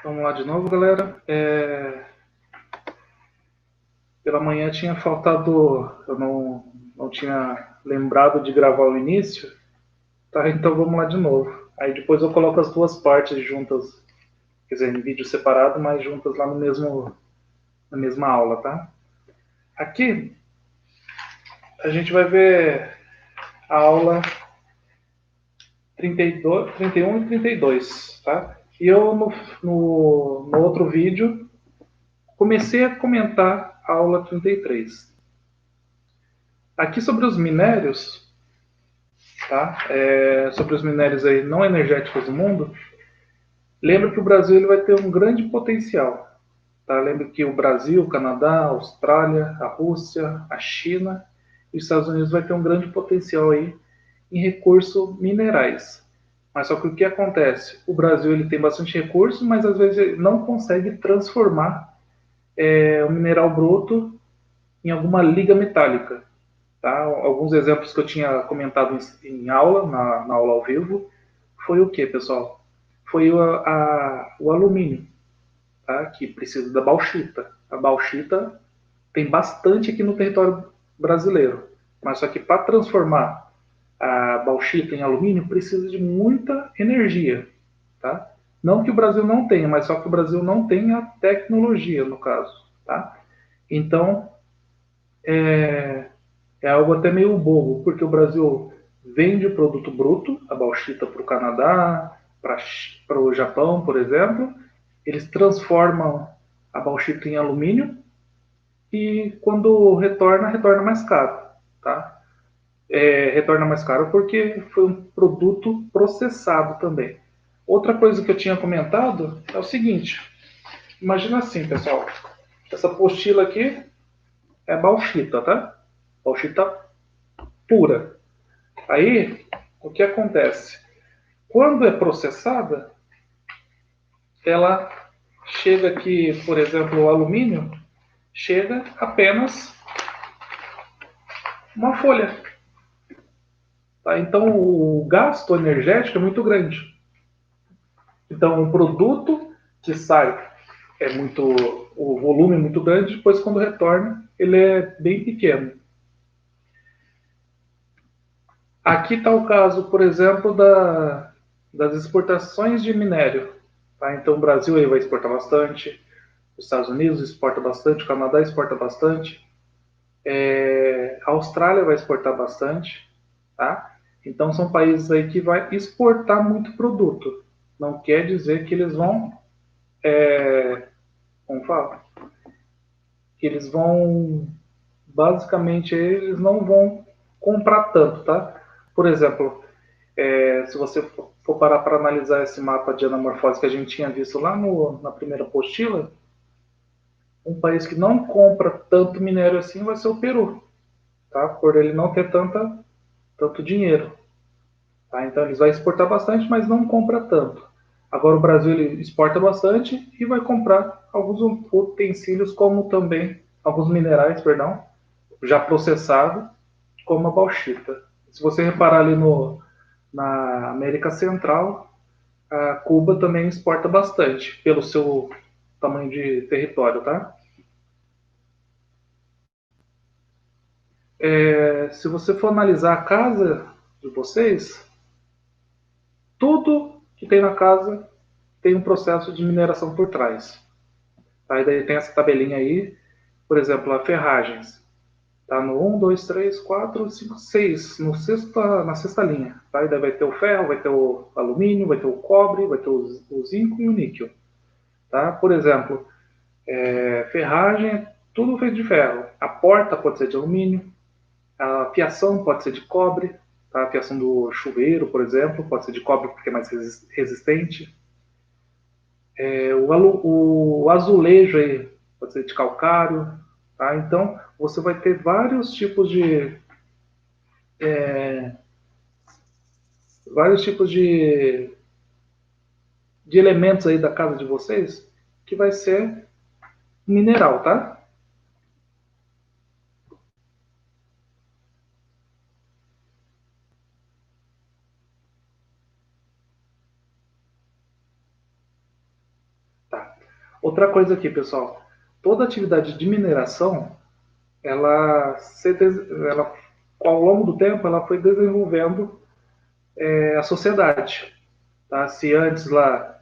Vamos lá de novo, galera. Pela manhã tinha faltado, eu não tinha lembrado de gravar o início, tá? Então vamos lá de novo. Aí depois eu coloco as duas partes juntas, quer dizer, em vídeo separado, mas juntas lá no mesmo, na mesma aula, tá? Aqui a gente vai ver a aula 32, 31 e 32, tá? E eu no outro vídeo comecei a comentar a aula 33. Aqui sobre os minérios, tá? Sobre os minérios aí não energéticos do mundo, lembra que o Brasil ele vai ter um grande potencial. Tá? Lembra que o Brasil, o Canadá, a Austrália, a Rússia, a China e os Estados Unidos vai ter um grande potencial aí em recursos minerais. Mas só que o que acontece? O Brasil ele tem bastante recursos, mas às vezes ele não consegue transformar o mineral bruto em alguma liga metálica. Tá? Alguns exemplos que eu tinha comentado em aula, na aula ao vivo, foi o que, pessoal? Foi o alumínio, tá? Que precisa da bauxita. A bauxita tem bastante aqui no território brasileiro, mas só que para transformar a bauxita em alumínio precisa de muita energia. Tá? Não que o Brasil não tenha, mas só que o Brasil não tem a tecnologia, no caso. Tá? Então, é algo até meio bobo, porque o Brasil vende o produto bruto, a bauxita para o Canadá, para o Japão, por exemplo. Eles transformam a bauxita em alumínio e quando retorna, retorna mais caro. Tá? Retorna mais caro porque foi um produto processado também. Outra coisa que eu tinha comentado é o seguinte: imagina assim, pessoal, essa apostila aqui é bauxita, tá? Bauxita pura. Aí, o que acontece? Quando é processada, ela chega aqui, por exemplo, o alumínio, chega apenas uma folha. Tá? Então, o gasto energético é muito grande. Então, o produto que sai é muito, o volume é muito grande, depois quando retorna, ele é bem pequeno. Aqui está o caso, por exemplo, das exportações de minério. Tá? Então, o Brasil aí vai exportar bastante, os Estados Unidos exporta bastante, o Canadá exporta bastante, a Austrália vai exportar bastante, tá? Então são países aí que vai exportar muito produto. Não quer dizer que eles vão, como fala, que eles vão, basicamente eles não vão comprar tanto, tá? Por exemplo, se você for parar para analisar esse mapa de anamorfose que a gente tinha visto lá na primeira apostila, um país que não compra tanto minério assim vai ser o Peru, tá? Por ele não ter tanto dinheiro. Tá? Então eles vão exportar bastante, mas não compra tanto. Agora o Brasil ele exporta bastante e vai comprar alguns utensílios, como também alguns minerais, perdão, já processados, como a bauxita. Se você reparar ali na América Central, a Cuba também exporta bastante pelo seu tamanho de território, tá? Se você for analisar a casa de vocês, tudo que tem na casa tem um processo de mineração por trás. Tá? E daí tem essa tabelinha aí, por exemplo, a ferragens. Tá no 1, 2, 3, 4, 5, 6, na sexta linha. Tá? E daí vai ter o ferro, vai ter o alumínio, vai ter o cobre, vai ter o zinco e o níquel. Tá? Por exemplo, ferragem é tudo feito de ferro. A porta pode ser de alumínio, a fiação pode ser de cobre, tá? A fiação do chuveiro, por exemplo, pode ser de cobre porque é mais resistente. O azulejo aí pode ser de calcário, tá? Então você vai ter vários tipos de elementos aí da casa de vocês que vai ser mineral, tá? Tá. Outra coisa aqui, pessoal. Toda atividade de mineração, ela ao longo do tempo, ela foi desenvolvendo a sociedade. Tá? Se antes lá,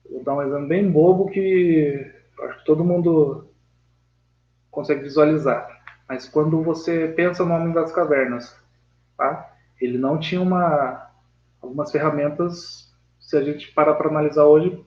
vou dar um exemplo bem bobo que acho que todo mundo consegue visualizar. Mas quando você pensa no Homem das Cavernas, tá? Ele não tinha algumas ferramentas, se a gente parar para analisar hoje,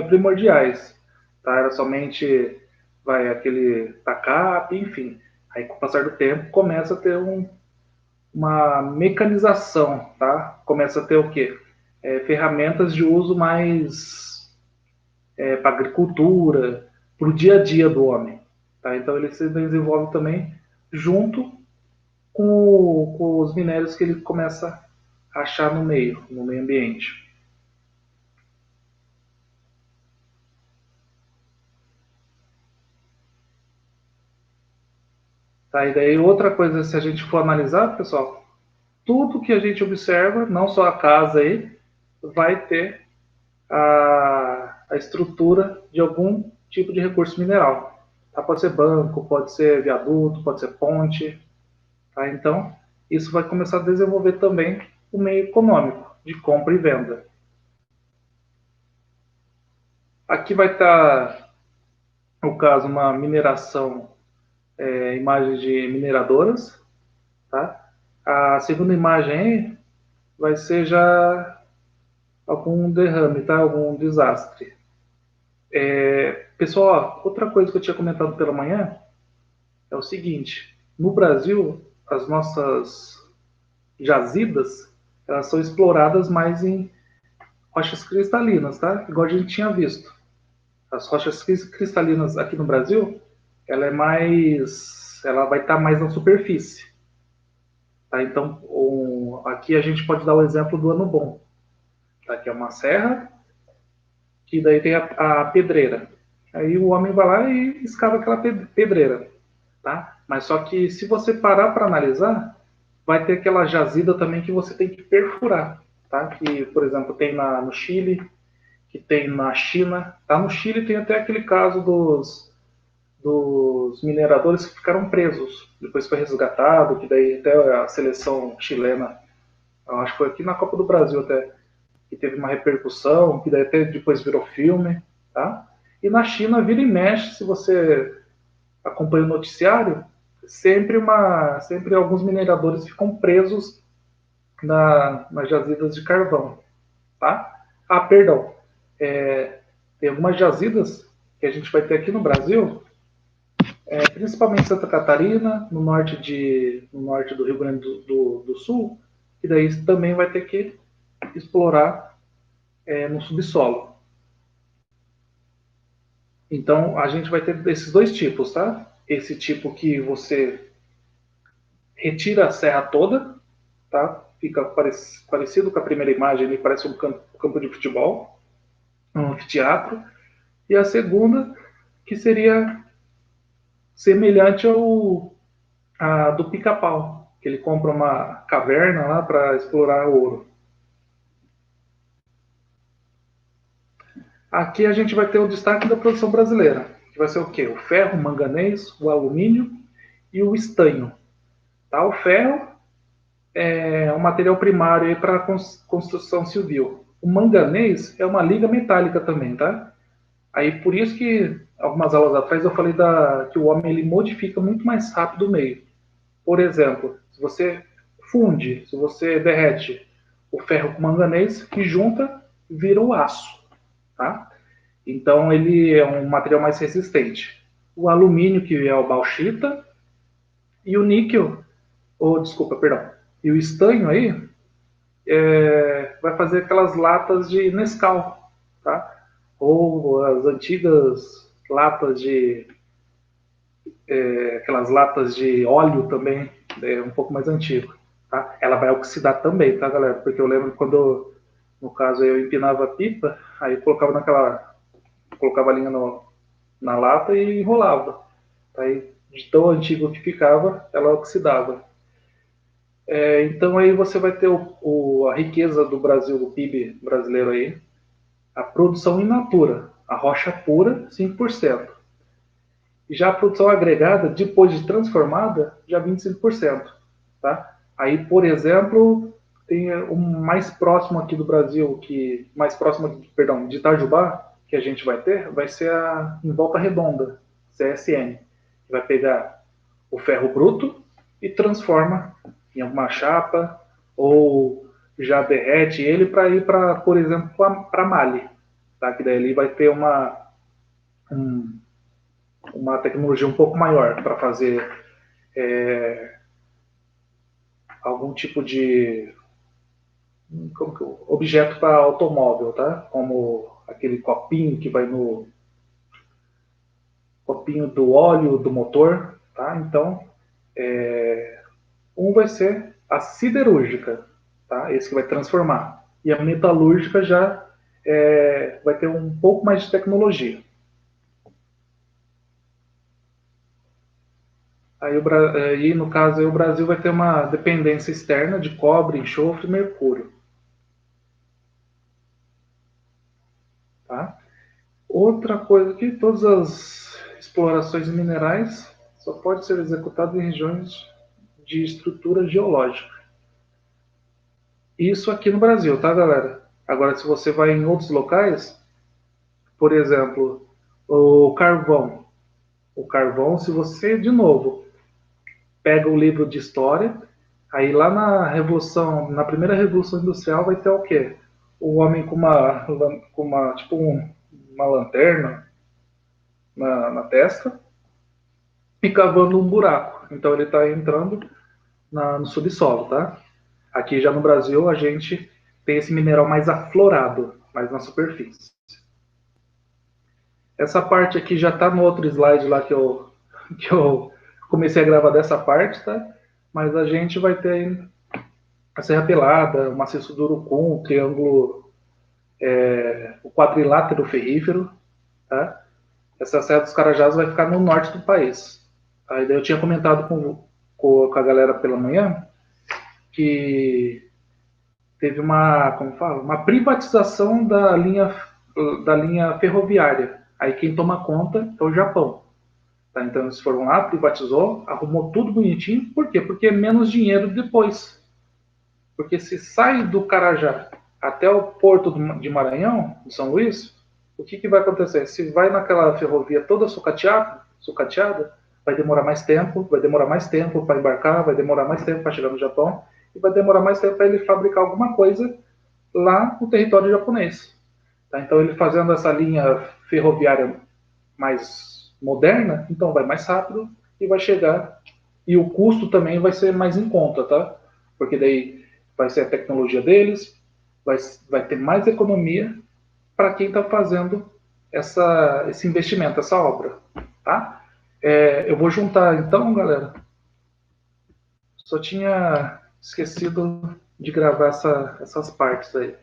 primordiais. Tá? Era somente aquele tacape, enfim. Aí, com o passar do tempo, começa a ter uma mecanização, tá? Começa a ter o quê? Ferramentas de uso mais para agricultura, para o dia a dia do homem. Tá? Então, ele se desenvolve também junto com os minérios que ele começa a achar no meio ambiente. Tá? E daí outra coisa, se a gente for analisar, pessoal, tudo que a gente observa, não só a casa aí, vai ter a estrutura de algum tipo de recurso mineral. Tá? Pode ser banco, pode ser viaduto, pode ser ponte. Tá? Então, isso vai começar a desenvolver também o meio econômico de compra e venda. Aqui vai estar, no caso, uma mineração, imagens de mineradoras. Tá? A segunda imagem aí vai ser já algum derrame, tá? Algum desastre. Pessoal, outra coisa que eu tinha comentado pela manhã é o seguinte: no Brasil, as nossas jazidas elas são exploradas mais em rochas cristalinas, tá? Igual a gente tinha visto. As rochas cristalinas aqui no Brasil, ela vai estar mais na superfície, tá? Então, aqui a gente pode dar o exemplo do Ano Bom, tá? Que é uma serra, que daí tem a pedreira. Aí o homem vai lá e escava aquela pedreira, tá? Mas só que se você parar para analisar, vai ter aquela jazida também que você tem que perfurar, tá? Que, por exemplo, tem no Chile, que tem na China. Tá? No Chile tem até aquele caso dos mineradores que ficaram presos. Depois foi resgatado, que daí até a seleção chilena, eu acho que foi aqui na Copa do Brasil até, que teve uma repercussão, que daí até depois virou filme, tá? E na China, vira e mexe, se você acompanha o noticiário, sempre alguns mineradores ficam presos nas jazidas de carvão, tá? Ah, perdão, tem algumas jazidas que a gente vai ter aqui no Brasil, principalmente Santa Catarina, no norte do Rio Grande do Sul, e daí também vai ter que explorar no subsolo. Então, a gente vai ter esses dois tipos, tá? Esse tipo que você retira a serra toda, tá? Fica parecido com a primeira imagem, ele parece um campo de futebol, um anfiteatro. E a segunda, que seria semelhante a do pica-pau, que ele compra uma caverna lá para explorar o ouro. Aqui a gente vai ter o destaque da produção brasileira, que vai ser o quê? O ferro, o manganês, o alumínio e o estanho. Tá? O ferro é um material primário para construção civil. O manganês é uma liga metálica também, tá? Aí por isso que algumas aulas atrás eu falei que o homem ele modifica muito mais rápido o meio. Por exemplo, se você funde, se você derrete o ferro com manganês e junta, vira o aço, tá? Então ele é um material mais resistente. O alumínio, que é o bauxita, e o níquel, desculpa, perdão, e o estanho aí vai fazer aquelas latas de Nescau, tá? Ou as antigas latas aquelas latas de óleo também, um pouco mais antigo, tá? Ela vai oxidar também, tá, galera? Porque eu lembro quando, no caso, eu empinava a pipa, aí eu colocava a linha na lata e enrolava. Aí, de tão antigo que ficava, ela oxidava. Então aí você vai ter a riqueza do Brasil, o PIB brasileiro aí, a produção in natura. A rocha pura, 5%. E já a produção agregada, depois de transformada, já 25%. Tá? Aí, por exemplo, tem um mais próximo aqui do Brasil, mais próximo, perdão, de Itajubá, que a gente vai ser a em Volta Redonda, CSN, que vai pegar o ferro bruto e transforma em alguma chapa ou já derrete ele para ir para, por exemplo, para Mali, tá? Que daí ele vai ter uma tecnologia um pouco maior para fazer algum tipo de objeto para automóvel, tá? Como aquele copinho que vai no copinho do óleo do motor, tá? Então, um vai ser a siderúrgica, tá? Esse que vai transformar. E a metalúrgica já vai ter um pouco mais de tecnologia. Aí no caso, aí o Brasil vai ter uma dependência externa de cobre, enxofre e mercúrio. Tá? Outra coisa que todas as explorações minerais só podem ser executadas em regiões de estrutura geológica. Isso aqui no Brasil, tá, galera? Agora, se você vai em outros locais, por exemplo, o carvão. O carvão, se você, de novo, pega o livro de história, aí lá na Revolução, na primeira Revolução Industrial vai ter o quê? O homem com uma tipo uma lanterna na testa e cavando um buraco. Então ele está entrando no subsolo, tá? Aqui já no Brasil a gente tem esse mineral mais aflorado, mais na superfície. Essa parte aqui já está no outro slide lá que eu comecei a gravar dessa parte, tá? Mas a gente vai ter a Serra Pelada, o Maciço do Urucum, o Triângulo, o Quadrilátero Ferrífero, tá? Essa Serra dos Carajás vai ficar no norte do país. Aí daí eu tinha comentado com a galera pela manhã que teve como fala, uma privatização da linha ferroviária. Aí quem toma conta é o Japão. Tá? Então eles foram lá, privatizou, arrumou tudo bonitinho. Por quê? Porque é menos dinheiro depois. Porque se sai do Carajá até o porto de Maranhão, de São Luís, o que vai acontecer? Se vai naquela ferrovia toda sucateada, vai demorar mais tempo para embarcar, vai demorar mais tempo para chegar no Japão e vai demorar mais tempo para ele fabricar alguma coisa lá no território japonês. Tá? Então ele fazendo essa linha ferroviária mais moderna, então vai mais rápido e vai chegar. E o custo também vai ser mais em conta, tá? Porque daí vai ser a tecnologia deles, vai ter mais economia para quem está fazendo esse investimento, essa obra, tá? Eu vou juntar então, galera. Só tinha esquecido de gravar essas partes aí.